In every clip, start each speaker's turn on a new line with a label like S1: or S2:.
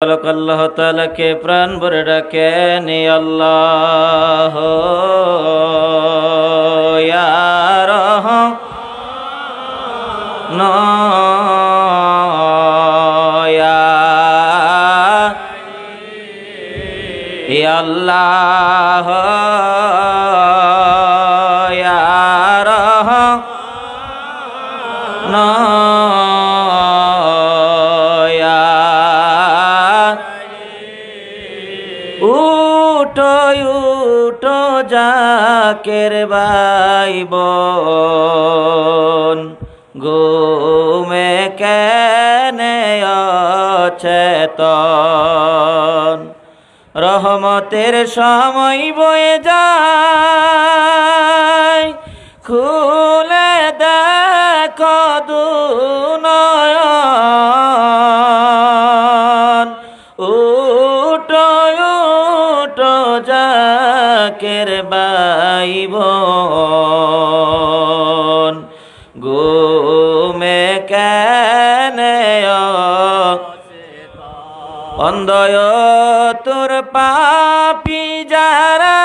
S1: আল্লাহ তাআলাকে প্রাণ ভরে ডাকেন, আল্লাহ ইয়া রহমান ইয়া আল্লাহ ইয়া রহমান উঠো জাকের ভাই বোন, ঘুমে কেনে অচেতন। রহমতের সময় বয়ে যায়, খুলে দেখো দুনয়ন। জাকের ভাই বোন, ঘুমে কেনে অন্ধয় তোর পাপী যারা,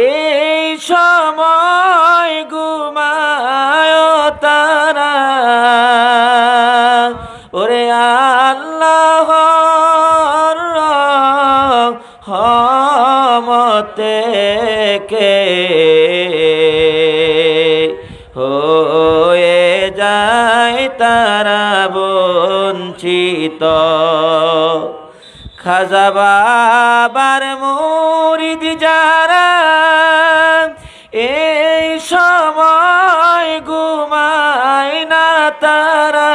S1: এই সময় ঘুমায় তারা। ওরে আল্লাহ রহমতে কে হয়ে যায় তারা বঞ্চিত। খাজা বাবার মুরিদ যারা, এই সময় ঘুমায় না তারা।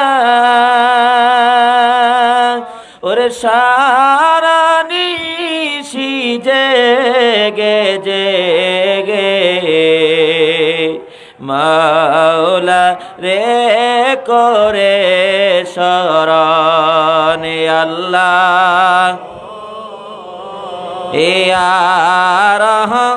S1: ওরে সারা নিশি জেগে জেগে মাওলা রে করে শরণ, আল্লাহ ইয়া রহমান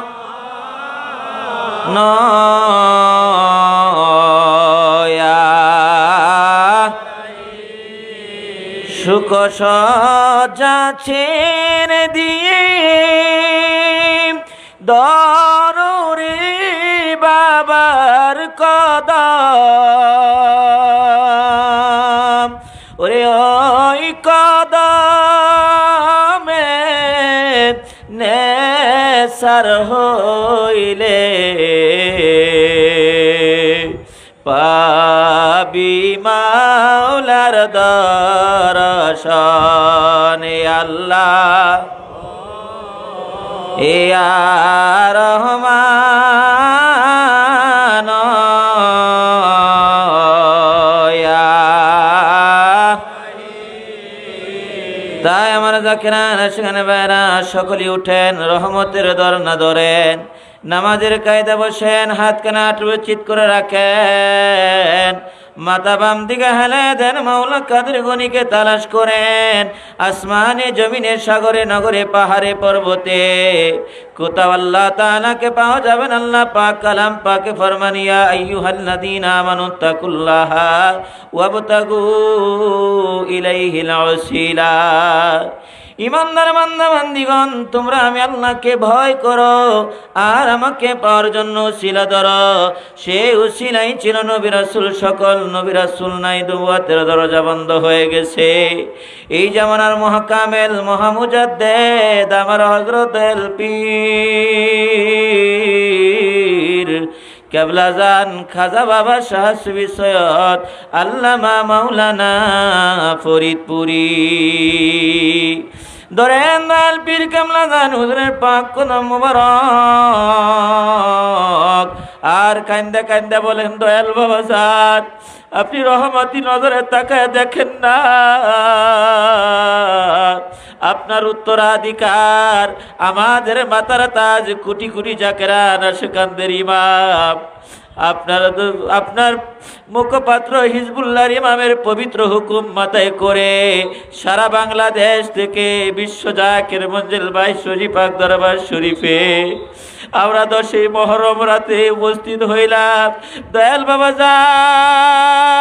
S1: সুখ সজ্জা ছেড়ে দিয়ে দরুরি বাবার কদম। ওরে ওই কদমে নেসার হইলে পাবি মাওলার দর্শন, আল্লাহ ইয়া রহমান তাই আমার জাকিরান সেখানে বাইরা সকলেই উঠেন, রহমতের দরনা ধরেন, নামাজের কায়দা বসেন, হাত কানা আটবে চিত করে রাখেন, মাথা বাম দিকে হেলে দেন, মাওলা কাদের গনিকে তালাশ করেন। আসমানে জমিনে সাগরে নগরে পাহাড়ে পর্বতে কোথাও আল্লাহ তাআলাকে পাওয়া যাবেন। আল্লাহ পাক কালাম পাকে ফরমানিয়া আইয়ুহাল্লাযীনা আমানুত্তাকুল্লাহা ওয়াবতাগু ইলাইহিল ওয়াসিলা। ইমানদার বান্দা বান্দিগণ, তোমরা আমি আল্লাহকে ভয় করো আর আমাকে পাওয়ার জন্য উসিলা ধরো। সে উসিলাই ছিল নবী রাসূল। সকল নবী রাসূল নাই, নবুয়তের দরজা বন্ধ হয়ে গেছে। এই জামানার মহাকামেল মহামুজাদ্দেদ আমার হযরতুল পীর কেবলা জান খাজা বাবা শাহ সুফি সৈয়দ আল্লামা মাওলানা ফরিদপুরি ধরেন দাল পীর কেবলা জান হুজুরের পাক কদম মুবারক। আর কান্দা কান্দা বলেন, দয়াল বাবা জান, আপনি রহমতি নজরে তাকায় দেখেন না, আপনার উত্তরাধিকার আমাদের মাতার তাজ কোটি কোটি জাকেরান আশিকানদের ইমাম, আপনার মুখপাত্র হিজবুল্লাহর ইমামের পবিত্র হুকুম মাথায় করে সারা বাংলাদেশ থেকে বিশ্ব জাকির মঞ্জিল 22 শরীফ পাক দরবার শরীফে আমরা 10ই মুহররম রাতে উপস্থিত হইলাম। দয়াল বাবা যান,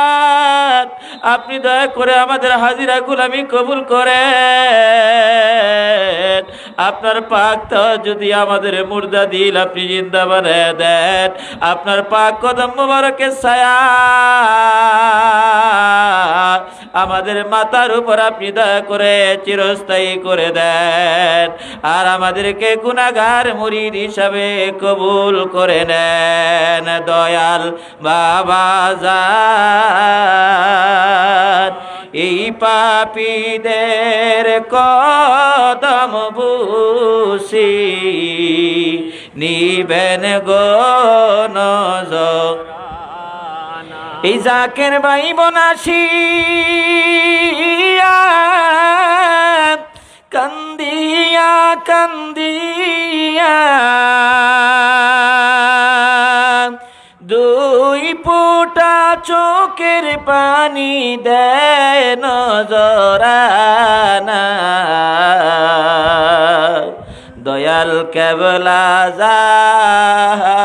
S1: আপনি দয়া করে আমাদের হাজিরা গুলামি কবুল করেন। আপনার পাক তো যদি আমাদের মুর্দা দিল আপনি জিন্দা বানায় দেন। আপনার পাক কদম মুবারকের ছায়া আমাদের মাথার উপর আপনি দয়া করে চিরস্থায়ী করে দেন, আর আমাদেরকে গুনাহগার মুরিদ হিসাবে কবুল করে নেন। দয়াল বাবা যান, এই পাপীদের কদম বুসি নিবেন গো নজর। এই জাকের ভাই বনাসিয়া কান্দিয়া কান্দিয়া দুই ফোঁটা চোখের পানি দেয় নজরানা। দয়াল কেবলা যান,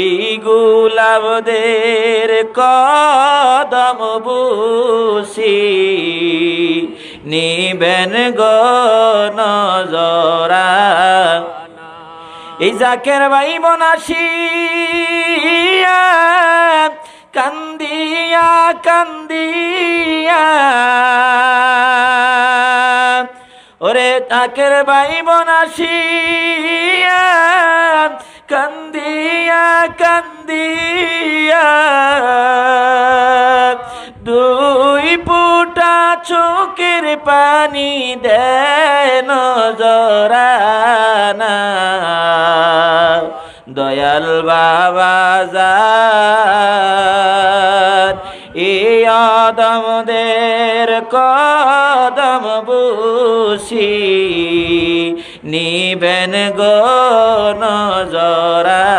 S1: এই গোলাপদের কদম বুসি নিবেন গো নজরানা। এই জাকের ভাই বনাসিয়া কান্দিয়া কান্দিয়া, ওরে জাকের ভাই বনাসিয়া কান্দিয়া কান্দিয়া দুই ফোঁটা চোখের পানি দেয় নজরানা। দয়াল বাবা যান, এই আদমদের কদম বুসি নিবেন গো নজরানা।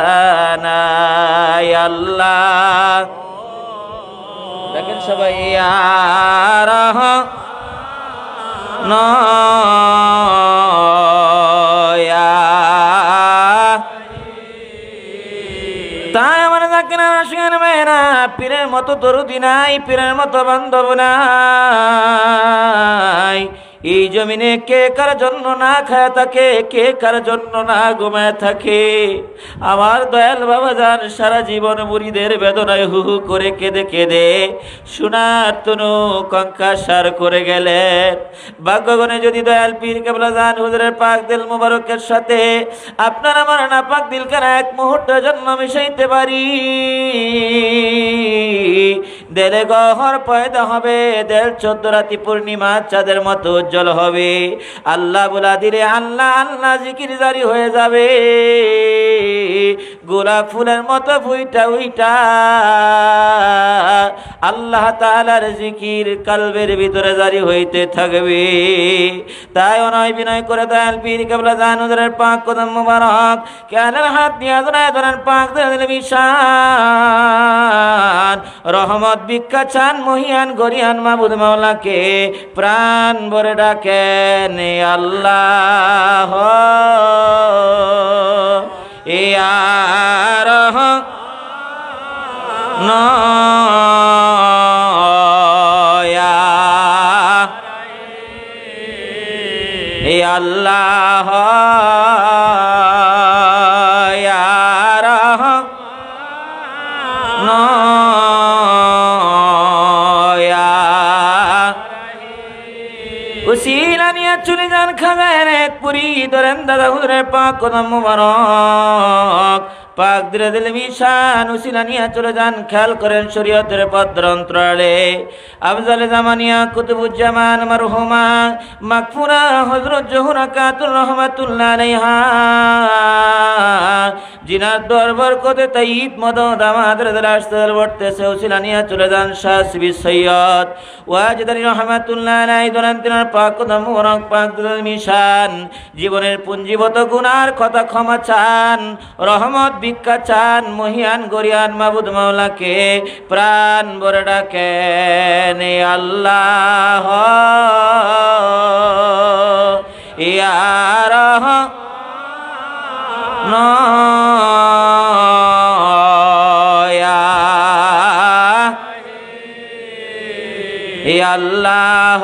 S1: আল্লাহ দেখেন সবাই তাই আমার জাকির আশিকান মেয়েরা, পীরের মতো দরদি নাই, পীরের মতো বান্ধব নাই। এই জমিনে কে কার জন্য না খায় থাকে, কে কার জন্য না ঘুমায় থাকে। আমার দয়াল বাবা যান সারা জীবন মুরিদের বেদনায় হু হু করে কেঁদে কেঁদে সোনার তনু কঙ্কাসার করে গেলেন। ভাগ্যগণে যদি দয়াল পীর কেবলা যান হুজুরের পাক দিল মুবারকের সাথে আপনার আমার নাপাক দিলখানা এক মুহূর্তের জন্য মিশাইতে পারি, দেলে গহর পয়দা হবে, দেল 14 রাতি পূর্ণিমা চাঁদের মতো উজ্জ্বল হবে। আল্লাহ বলা দিলে আল্লাহ আল্লাহ জিকির জারি হয়ে যাবে। গোলাপ ফুলের মতো ফুইটা উইটা আল্লাহ তাআলার জিকির কলবের ভিতরে জারি হইতে থাকবে। তাই অনয় বিনয় করে দয়াল পীর কেবলা যান হুজুরের পাক কদম মুবারক কানের হাত দিয়া ধরেন পাক দিল বিশান রহমত ভিক্ষা চান মহিয়ান গরিয়ান মাবুদ মাওলাকে প্রাণ ভরে ডাকেন আল্লাহ আল্লাহ উসিলা নিয়ে চলে যান খাগায়ের এক পুরী ধরেন দাদা হুজুরের পাক কদম মুবারক পাক দিলে দিল মিশান উসিলা নিয়ে চলে যান। খেয়াল করেন শরীয়তের পদ্র অন্তরালে আফজালে জামানিয়া কুতুবুজ্জামান মারহুমা মাগফুরা হযরত জোহরা কাতুর রহমাতুল্লাহ আলাইহা জিনার দরবার কোতে তাইব মদদ আমাদের রাস্তার বর্তেছে উসিলা নিয়ে চলে যান শাহ সিবি সৈয়দ ওয়াজিদারি রহমাতুল্লাহ আলাইহি ধরেন তিনার পাক কদম মুবারক পাক দিল মিশান জীবনের পুঞ্জীভূত গুনার কথা ক্ষমা চান রহমত ভিক্ষা চান মহিয়ান গরিয়ান মাবুদ মাওলাকে প্রাণ ভরে ডাকেন আল্লাহ ইয়া আল্লাহ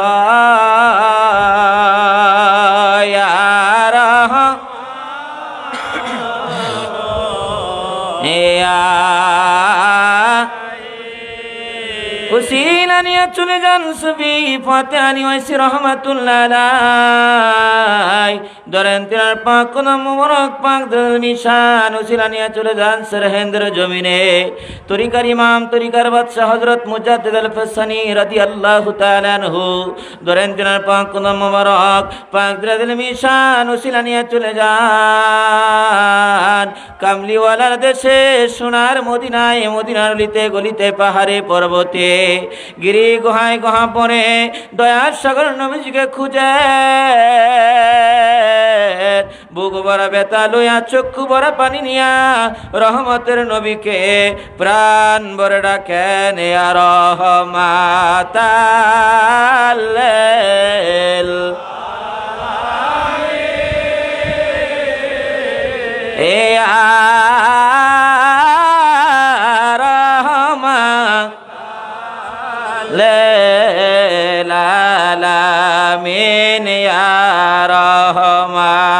S1: উসিলা নিয়ে চলে যান সুফি ফাতেহানি ওয়াইসি রহমাতুল্লাহ আলাইহি ধরেন তিনার পাক কোন মুবারক পাক নিশান উসিলা নিয়ে চলে যান সরহেন্দ্র জমিনে তরিকার ইমাম তরিকার বাদশাহ হযরত মুজাদ্দিদ আল ফসানি রাদিয়াল্লাহু তাআলা আনহু ধরেন তিনার পাক কোন মুবারক পাক দিল নিশান উসিলা নিয়ে চলে যান কামলিওয়ালার দেশে সোনার মদিনায় মদিনার গলিতে গলিতে পাহাড়ে পর্বতে গিরি গুহায় গুহা পরে দয়ার সাগর নবীজিকে খুঁজে বুক ভরা ব্যথা লইয়া চক্ষু ভরা পানি নিয়া রহমতের নবীকে প্রাণ ভরে ডাকেন ইয়া রহমাতাল লিল আলামিন ইয়া রহমাতাল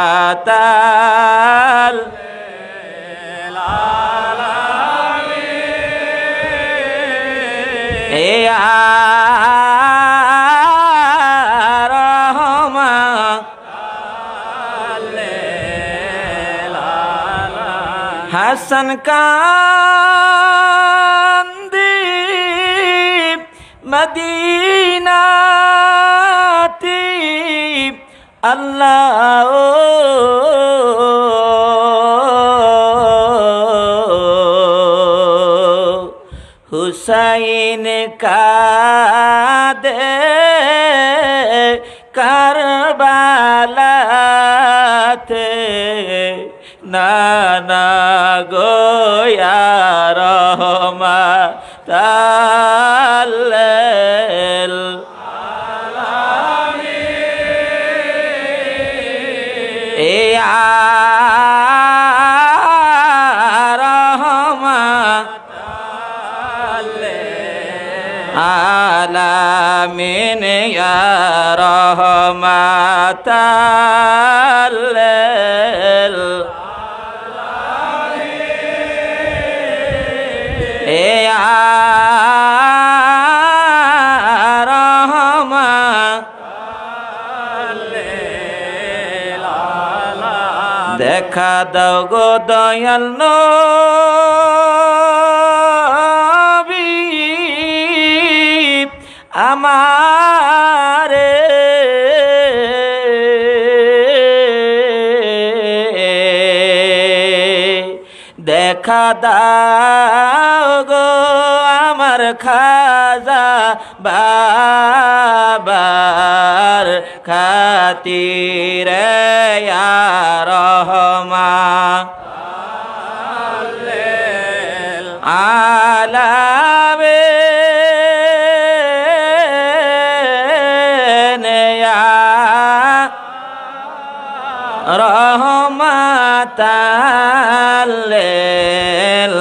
S1: লিল আলামিন ইয়া রহমাতাল লিল আলামিন হাসান কান্দি মদিনাতি আল্লাহ হুসাইন কাদে কারবালাতে নানা গোয়া রহমাতাল লিল আলামিন ইয়া রহমাতাল লিল আলামিন ইয়া রহমাতাল লিল দেখা দাও গো দয়াল নবী আমারে দেখা দাও গো আমার খাজা বাবার খাতিরে ইয়া রহমাতাল লিল আলামিন ইয়া রহমাতাল লিল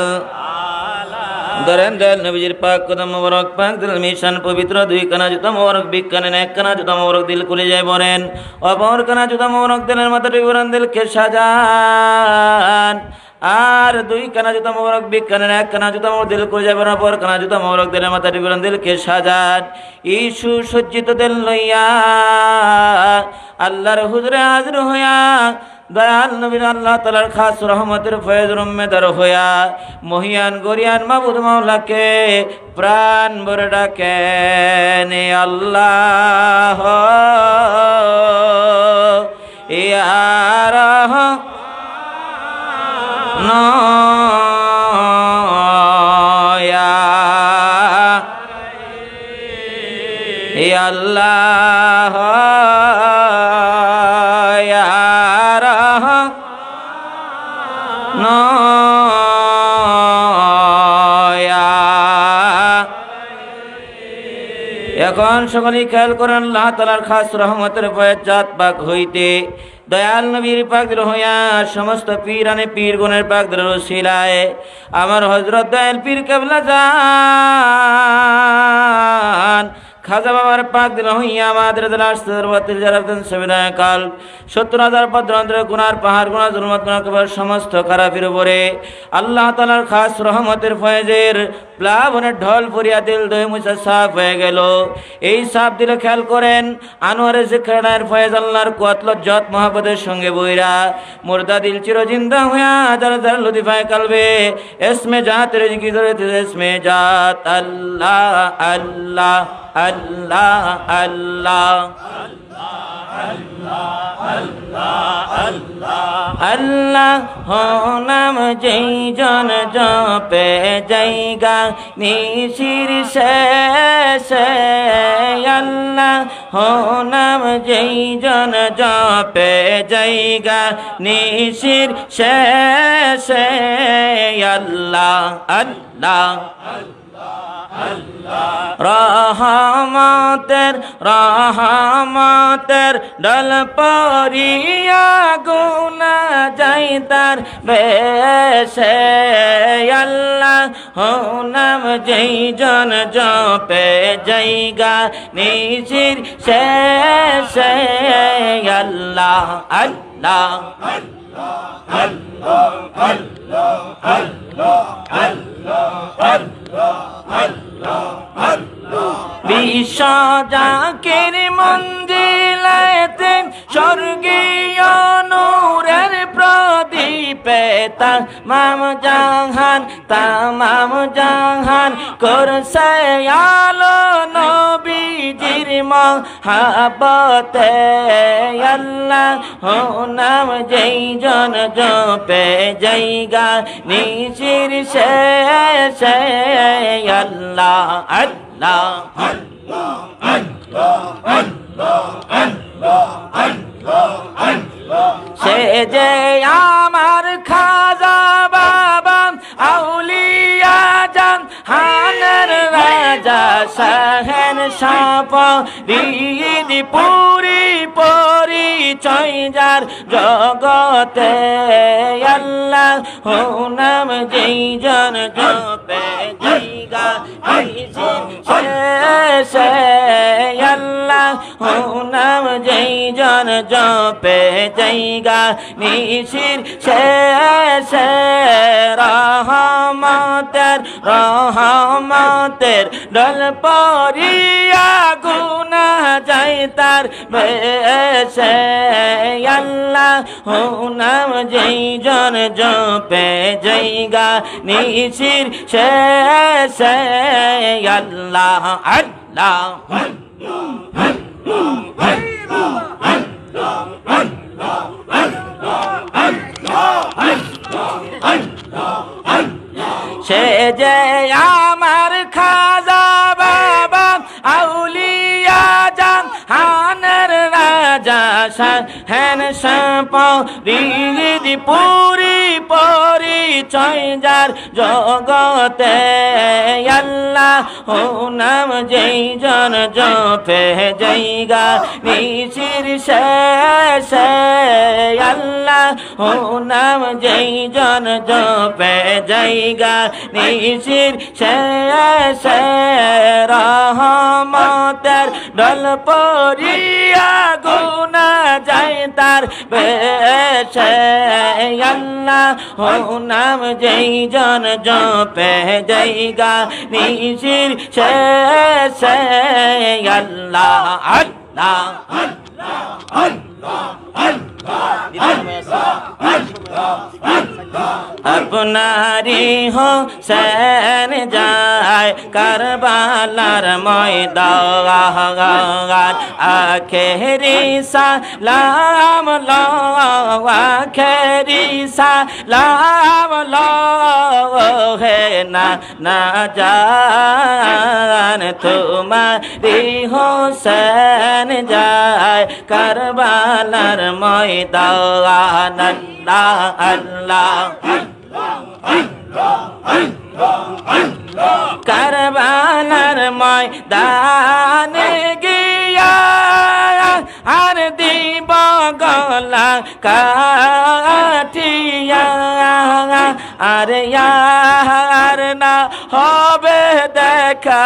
S1: ধরেন দয়াল নবীজির পাক কদম মোবারক পাক দিল মিশান পবিত্র দুই কানা জুতা মোবারক বিজ্ঞানে এক কানা জুতা মোবারক দিল খুলে যায় বলেন অপর কানা জুতা মোবারক দিলের মাথাটি বরান দিলকে সাজান আর দুই কানা জুতা মোবারক বিজ্ঞানের এক কানা জুতা মোবারক দিল খুলে যায় অপর কানা জুতা মোবারক দিলের মাথাটি বরান দিলকে সাজান ইসু সজ্জিত দিল লইয়া আল্লাহর হুজুরে হাজির হইয়া দয়াল নবীর আল্লাহ তাআলার খাস রহমতের ফয়েজের উম্মেদার হইয়া মহিয়ান গরিয়ান মাবুদ মাওলাকে প্রাণ ভরে ডাকেন আল্লাহ ইয়া রহমান আল্লাহ এখন সকলেই খেয়াল করেন আল্লাহ তাআলার খাস রহমতের ফয়েজাত পাক হইতে দয়াল নবীর পাক হইয়া সমস্ত পীরানে পীরগণের পাক রসিলায় আমার হযরত দয়াল পীর কেবলা জান খাজা বাবার পাক দিল হইয়া আমাদের দলার সর্বতির জারাবদিন সবিদায় কাল ৭০,০০০ পদ্রান্তরে গুনার পাহাড় গুনাহ জুলমাত গুনাহ কবার সমস্ত খারাপের উপরে আল্লাহ তাআলার খাস রহমতের ফয়েজের প্লাবনের ঢল পরিয়া দিল দই মুছা সাফ হয়ে গেল। এই সাফ দিল খেয়াল করেন আনোয়ারে জিকরানের ফয়েজ আল্লাহর কুয়াত লজ্জত মহব্বতের সঙ্গে বইরা মুর্দা দিল চির জিন্দা হইয়া যার যার লতিফায় কালবে ইসমে জাতের জিকির ইসমে জাত আল্লাহ আল্লাহ আল্লাহ আল্লাহ আল্লাহ হো নাম যেই জন জপে জায়গা নিশির শেষে আল্লাহ হো নাম যেই জন জপে জায়গা নিশির শেষে আল্লাহ আল্লাহ রহমতের ডল পরিয়া গুনা যাই তার বেশে আল্লাহ হো নাম যেই জন জপে জায়গা নিশির শেষে আল্লাহ আল্লাহ বিশ্ব জাকির মঞ্জিলেতে স্বর্গীয় নূরের প্রদীপে তামাম জাহান করছে আলো নবীজির মহাবতে আল্লাহ হো নাম যেই জন জপে জায়গা নিশির শেষে আল্লাহ আল্লাহ সে যে আমার খাজা বাবা আউলিয়া জান হানের রাজা শাহেন সাপ রিদ পুরি পরিচয় যার জগতে আল্লাহ হো নাম যেই জন জপে জায়গা শেষে আল্লাহ হো নাম যেই জন জপে জায়গা নিশির শেষে রহমতের ডল পরিয়া গুনা যাই তার বেশে আল্লাহ হো নাম যেই জন জপে জায়গা নিশির শেষে আল্লাহ আল্লাহ সে যে আমার খাজা বাবা আউলিয়া জান হানের রাজা শাহেন সাপ রিদ পুরি পরিচয় যার জগতে আল্লাহ হো নাম যেই জন জপে জায়গা নিশির শেষে আল্লাহ হো নাম যেই জন জপে জায়গা নিশির শেষে রহমতের ডল পরিয়া গুনা যাই তার বেশে আল্লাহ হো নাম যেই জন জপে জায়গা নিশির শেষে আল্লাহ আল্লাহ আপনারি হোসেন যায় কারবালার ময়দান আখেরি সালাম আখেরি সালাম হে না জান তোমারি হোসেন যায় কারবালার ময়দান আল্লাহ আল্লাহ কারবালার ময়দানে গিয়া আর দিব গলা কাটিয়া আর ইয়ার না হবে দেখা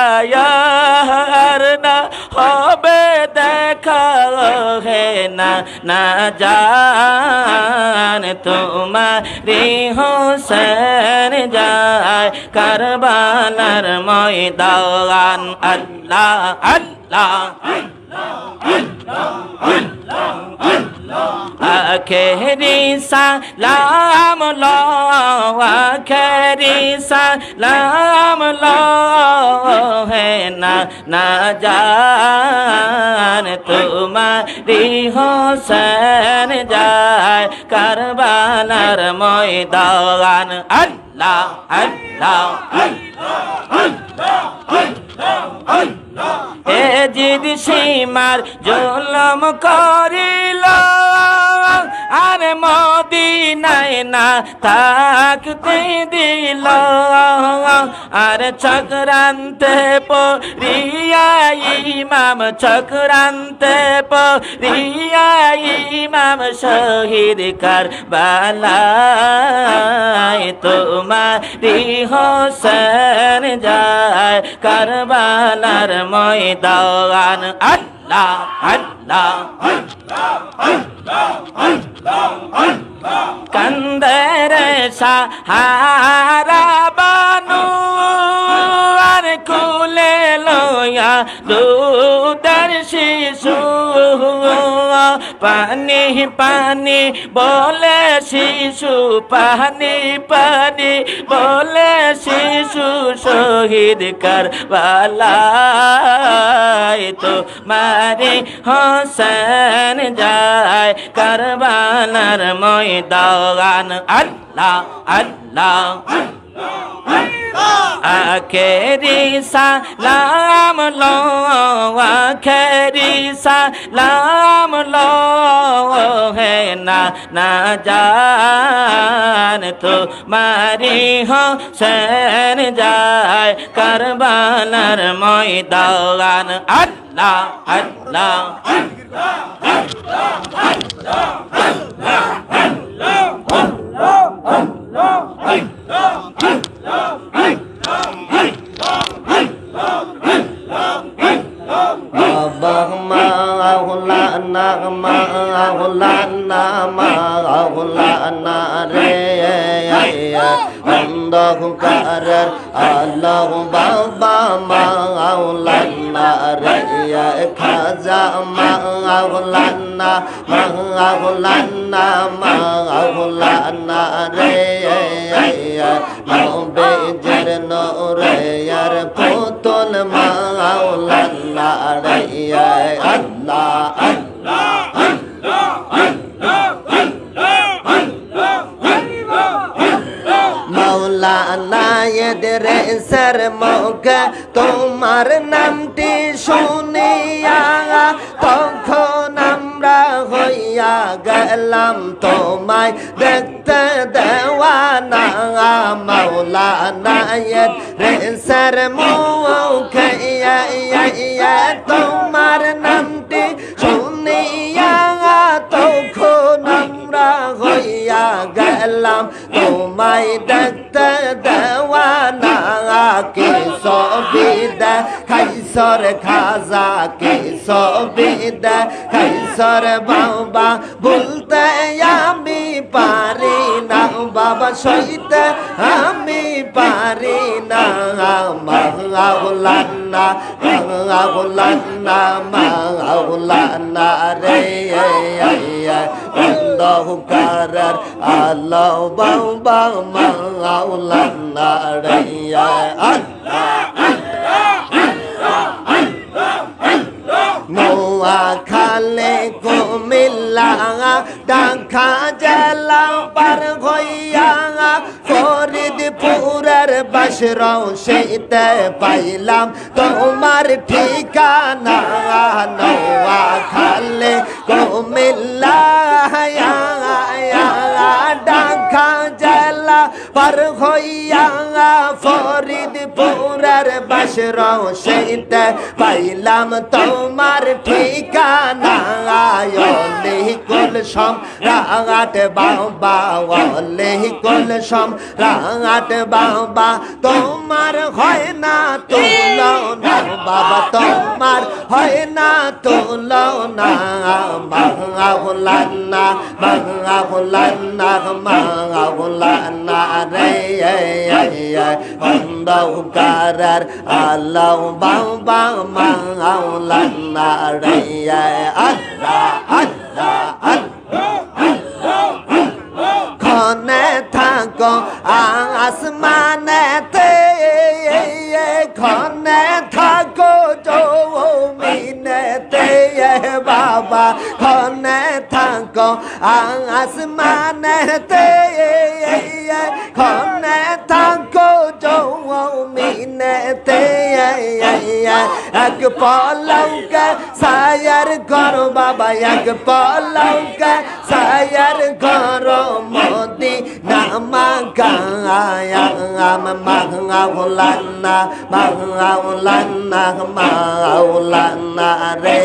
S1: আর না হবে দেখা হে না না জান তোমারি হোসেন যায় কারবালার ময়দান আল্লাহ আল্লাহ আখেরি সালাম লো আখেরি সালাম লো হে না না জান তোমারি হোসেন যায় কারবালার ময়দান আল্লাহ আল্লাহ এ জিদ সীমার জুলুম করিল আর মদিনায় না থাকতে দিল আর চক্রান্তে পড়িয়া ইমাম চক্রান্তে পড়িয়া ইমাম শহীদ কারবালায় তোমারি হোসেন যায় কারবালার ময়দান আল্লাহ আল্লাহ কান্দের সাহারা বানু আর কুলে লয়া দুধের শিশু পানি পানি বলে শিশু পানি পানি বলে শিশু শহীদ কারবালায় তোমারি হোসেন যায় কারবালার ময়দান আল্লাহ আল্লাহ আখেরি সালাম লো আখেরি সালাম লো হে না না জান তোমারি হোসেন যায় কারবালার ময়দান আল্লাহ আল্লাহ
S2: মাওলানা রে অন্ধকারের আল্লাহ বাবা মাওলানা রে খাজা মাওলানা মাওলানা মাওলানা রে বেজর নূরে আর পুতুল মাওলানা রে আল্লাহ আল্লাহ মাওলানা ইদ্রিসের মুখে তোমার নামটি শুনিয়া তখন আমরা হইয়া গেলাম তোমায় দেখতে দেওয়ানা মাওলানা ইদ্রিসের মুখে তোমার নামটি শুনিয়া তখন আমরা হইয়া গেলাম তোমায় দেখতে দেওয়ানা কে ছবি দেখাইছর খাজা কে ছবি দেখাইছর বাবা বলতে আমি পারি না বাবা সইতে আমি পারি না মাওলানা মাওলানা মাওলানা রে অন্ধকারের আলো বাবা মাওলানা রে মোয়া খালে কুমিল্লা ঢাকা জেলা পার হইয়া ফরিদপুরের বাসরাও সেইতে পাইলাম তোমার ঠিকানা নোয়া খালে কুমিল্লা ঢাকা জেলা পার হইয়া ফরিদপুরের বাসরাও সেইতে পাইলাম তোমার ঠিকানা ওলে কুলসম রাঙাট বাবা ওলে কুলসম রাঙাট বাবা তোমার হয় না তুলনা বাবা তোমার হয় না তুলনা মাওলানা মাওলানা মাওলানা রে অন্ধকারের আলো বাবা মাওলানা রে আল্লাহ আল্লাহ খনে থাকো আসমানেতে খনে থাকো জমিনেতে বাবা খনে থাকো আসমানেতে খনে থাকো জমিনেতে এক পলকে সায়ার করো বাবা এক পলকে সায়ার করো মোদি নামা গায়া মাওলানা মাওলানা মাওলানা রে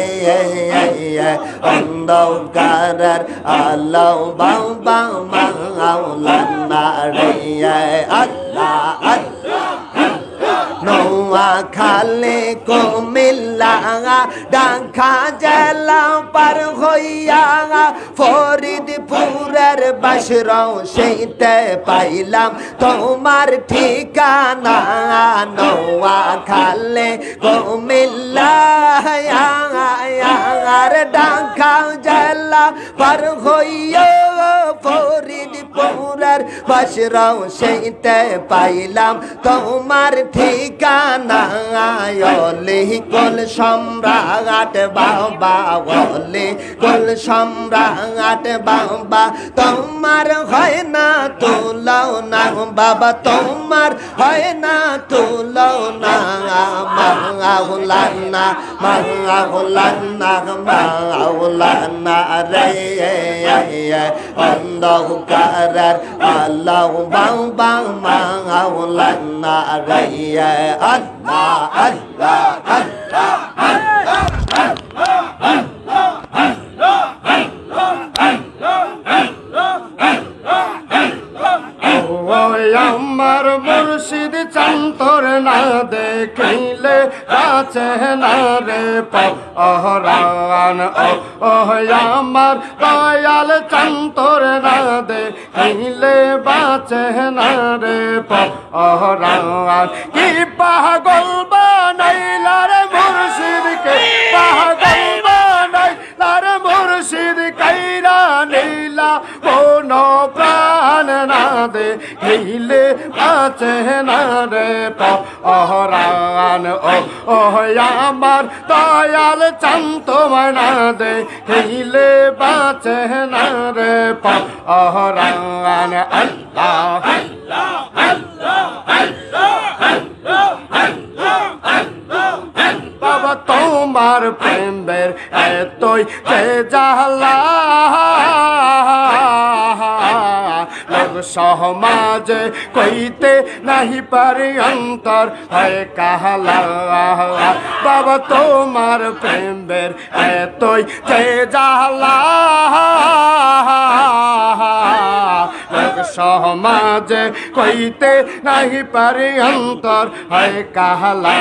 S2: অন্ধকারের আলো বাবা মাওলানা রে আল্লাহ আল্লাহ নোয়াখালী কুমিল্লা ঢাকা জেলা পার হইয়া ফরিদপুরের বাসরাও সেইতে পাইলাম তোমার ঠিকানা নোয়াখালী কুমিল্লা ঢাকা জেলা পার হইয়া ফরিদপুরের বাসরাও সেইতে পাইলাম তোমার ঠিকানা ওলে কুল সম্রাট বাবা ওলে কুল সম্রাট বাবা তোমার হয় না তুলনা বাবা তোমার হয় না তুলনা মাওলানা মাওলানা মাওলানা রে অন্ধকারের আলো বাবা মাওলানা রে আল্লাহ আল্লাহ আল্লাহ আমার মুর্শিদ চান্তর না দেখিলে কাছে না রে পহরান ও আমার দয়াল চান্তর না দেখিলে বাঁচে না রে পহরান কি পাগল বানাইলা রে মুর্শিদকে পাগল বানাইলা রে মুর্শিদ কাইরা নীলা কোন প্রাণ না দেখিলে বাঁচে না রে পহরান ও আমার দয়াল চান্ত না দেখিলে বাঁচে না রে পহরান আল্লাহ আল্লাহ আল্লাহ আল্লাহ বাবা তোমার প্রেমের এতই যে জালা সমাজে কইতে নাহি পারি অন্তর হয় কাহালা বাবা তোমার প্রেমের এতই যে জালা সমাজে কইতে নাহি পারি অন্তর হয় কাহালা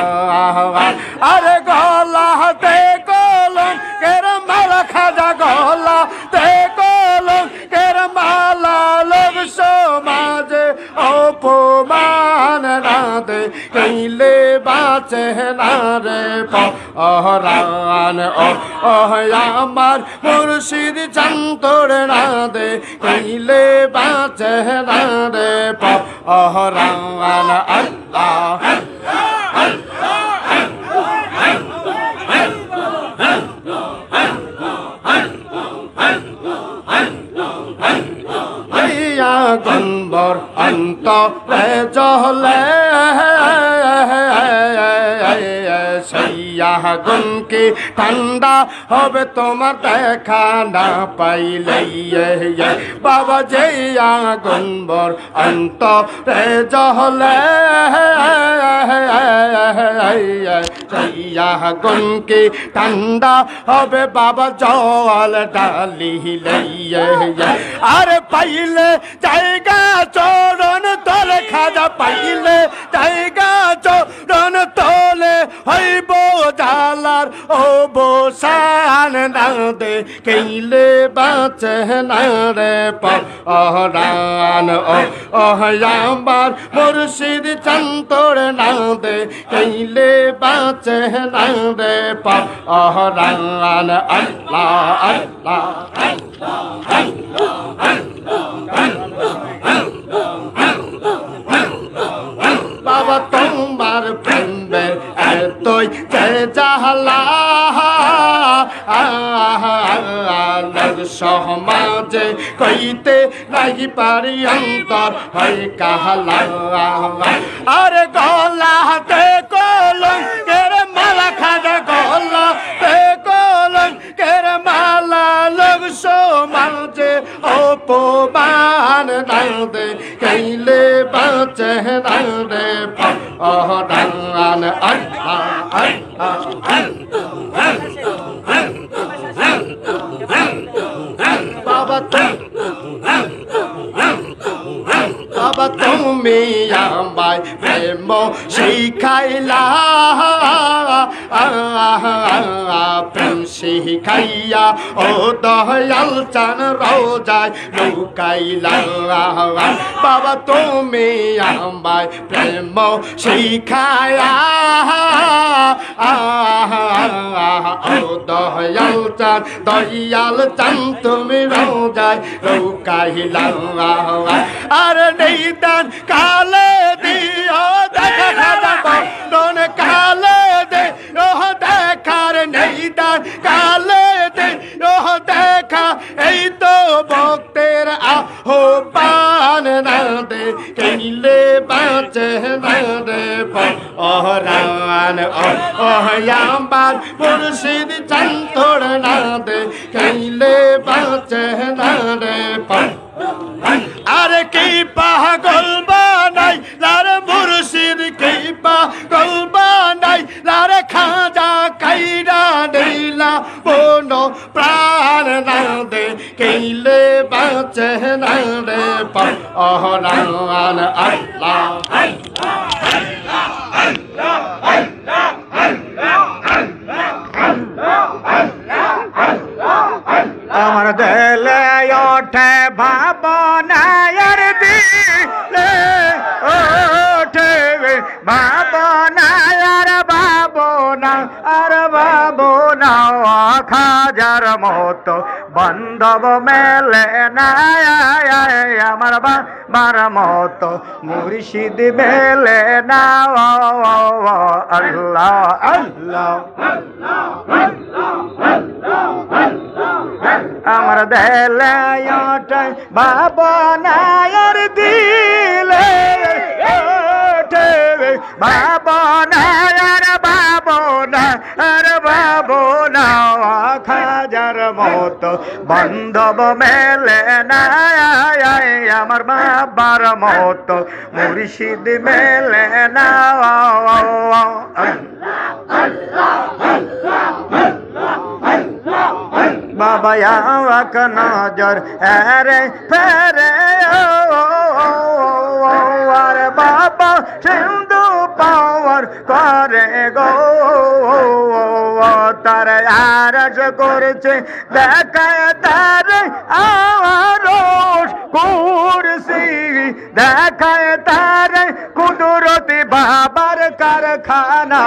S2: আরে গলাতে কলম কের মালা খাজা গলাতে কলম কের মালা লোক সমাজে অপমান না দে কইলে বাঁচে না রে পহরান ও আমার মুর্শিদ চান্তর না দে কইলে বাঁচে না রে পহরান আল্লাহ গম্বর অন্তরে জহলে সেইয়া আগুন কি ঠান্ডা হবে তোমার দেখা না পাইলে বাবা যে আগুন বর অন্তরে জহলে আগুন কি ঠান্ডা হবে বাবা জল ডালিলে আরে পাইলে জায়গা চরণ তলে খাজা পাইলে জায়গা চরণ তলে হইব জালার ও বসান না দে কেইলে বাঁচে না রে পরাণ ও আমার মুর্শিদ চন্তর না দে কেইলে বাঁচে না রে পরাণ আল্লাহ আল্লাহ বাবা তোমার প্রেমে এতই জাহলা সমাজে কইতে নাহি পারি অন্তর হয় কাহলা আরে গলাতে কলঙ্কের মালা খাজা গলাতে কলঙ্কের মালা লোক সমাজে অপমান না দে কেইলে বাঁচে না রে পরাণ বাবা বাবা তুমি আমায় প্রেম শিখাইলা প্রেম শিখাইয়া ও দয়াল চান রোজায় লুকাইলা বাবা তুমি আমায় প্রেম শিখাইয়া ও দয়াল চান তুমি রোজায় লুকাইলা আর নেই দান কালে দিও দেখা খাজা বদন কালে দে ওহ দেখার নেই দান কালে দে ওহ দেখা এই তো ভক্তের আহ্বান না দে কেইলে বাঁচে না রে পরাণ আমার মুর্শিদ চন্তর না দে কেইলে বাঁচে না রে আরে কি পাগল বানাই লার মুর্শিদ কি পাগল বানাই লার খাজা কাইরা দিলা বন প্রাণ না দে কেইলে বাঁচে না রে পরাণ আল্লাহ আমার দেলে ওঠে ভাবনার দিলে ওঠে ভাবনার ভাবনা আর ভাবনা খাজার মতো বান্ধব মেলে না আমার বাবার মতো মুর্শিদ মেলে না আল্লাহ আল্লাহ আমার দেলে ওঠে ভাবনার দিলে ওঠে ভাবনার ভাবনা আর ভাবনা খাজার মতো বান্ধব মেলে না আমার বাবার মতো মুর্শিদ মেলে না বাবা এক নজর আরে ফেরে আরে বাবা সিন্ধু পাওয়ার করে গো তার আরশ করেছে দেখায় তার আরশ কুরসি দেখায় তার কুদরতি বাবার কারখানা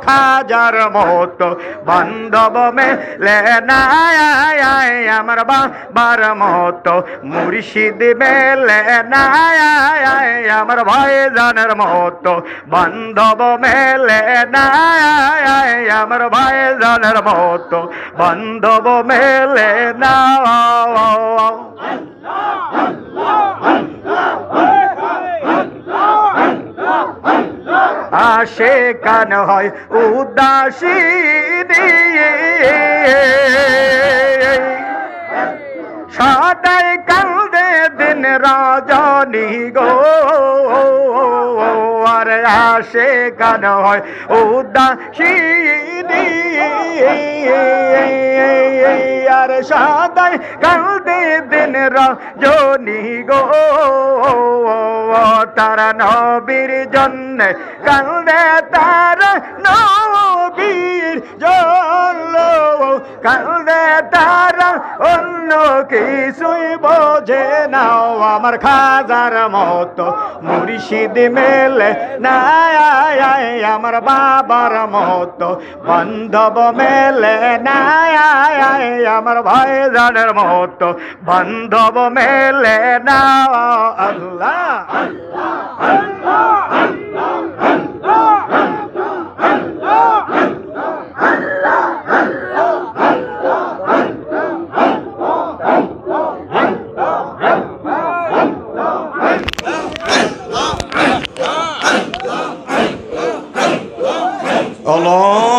S2: খাজার মতো বান্ধব মেলে না আমার বাবার মতো মুর্শিদ মেলে না আমার ভাইজানের মতো বান্ধব মেলে না আমার ভাইজানের মতো বান্ধব মেলে না আশিকান হয় উদাসীনী সদাই কান্দে দিন রজনী গো আর আশিকান হয় উদাসীনী আর সদাই কান্দে দিন রজনী গো তার নবীর জন্য কান্দে তার নবীর জন্য কান্দে তার অন্য কিছুই বোঝে নাও আমার খাজার মতো মুর্শিদ মেলে না আমার বাবার মতো বান্ধব মেলে না আমার ভাইজানের মতো বান্ধব মেলে না আল্লাহ
S1: Allah